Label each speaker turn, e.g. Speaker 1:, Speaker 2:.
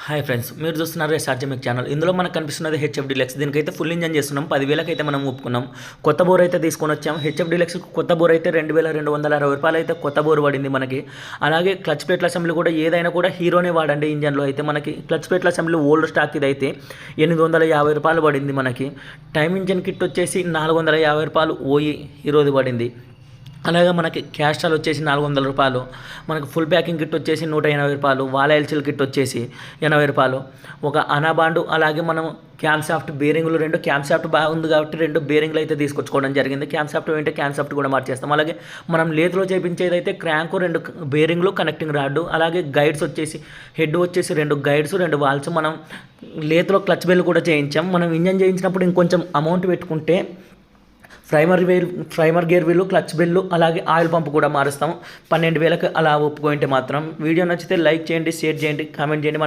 Speaker 1: Hi friends, మీరు చూస్తున్నారు ఎస్ఆర్జెమిక్ channel. ఇందులో మనకు కనిపిస్తున్నది హెచ్ఎఫ్ డీలక్స్. దీనికైతే ఫుల్ ఇంజన్ చేస్తున్నాం. 10,000 అయితే మనం ఒప్పుకున్నాం. కొత్త బోర్ అయితే తీసుకొని వచ్చాం. హెచ్ఎఫ్ డీలక్స్ కొత్త బోర్ అయితే ₹2,260 అయితే కొత్త బోర్ పడింది మనకి. అలాగే క్లచ్ ప్లేట్ల అసెంబ్లీ కూడా ఏదైనా కూడా హీరోనే వాడండి. ఇంజన్లో అయితే మనకి క్లచ్ ప్లేట్ల అసెంబ్లీ ఓల్డ్ స్టాక్ ఇది అయితే ₹850 పడింది మనకి. టైమ్ ఇంజన్ కిట్ వచ్చేసి ₹450 ఓయి హీరోది పడింది. అలాగే మనకి క్యాస్ట్రాల్ వచ్చేసి ₹400, మనకి ఫుల్ ప్యాకింగ్ కిట్ వచ్చేసి ₹180, వాల్ ఎల్సీల్ కిట్ వచ్చేసి ₹80, ఒక అనాబాండు. అలాగే మనం క్యామ్ సాఫ్ట్ బేరింగ్లు 2 క్యామ్ సాఫ్ట్ బాగుంది కాబట్టి 2 బేరింగ్లు అయితే తీసుకొచ్చుకోవడం జరిగింది. క్యామ్ సాఫ్ట్ ఏంటంటే క్యామ్ సాఫ్ట్ కూడా మార్చేస్తాం. అలాగే మనం లేత్లో చేయించేది అయితే క్రాంకు 2 బేరింగ్లు కనెక్టింగ్ రాడ్డు, అలాగే గైడ్స్ వచ్చేసి హెడ్ వచ్చేసి 2 గైడ్స్ 2 వాల్స్. మనం లేత్లో క్లచ్ బెల్ కూడా చేయించాం. మనం ఇంజన్ చేయించినప్పుడు ఇంకొంచెం అమౌంట్ పెట్టుకుంటే ప్రైమర్ గేర్ వీలు, క్లచ్ బెల్లు, అలాగే ఆయిల్ పంప్ కూడా మారుస్తాము. 12,000కి అలా ఒప్పుకుంటే మాత్రం. వీడియో నచ్చితే లైక్ చేయండి, షేర్ చేయండి, కామెంట్ చేయండి.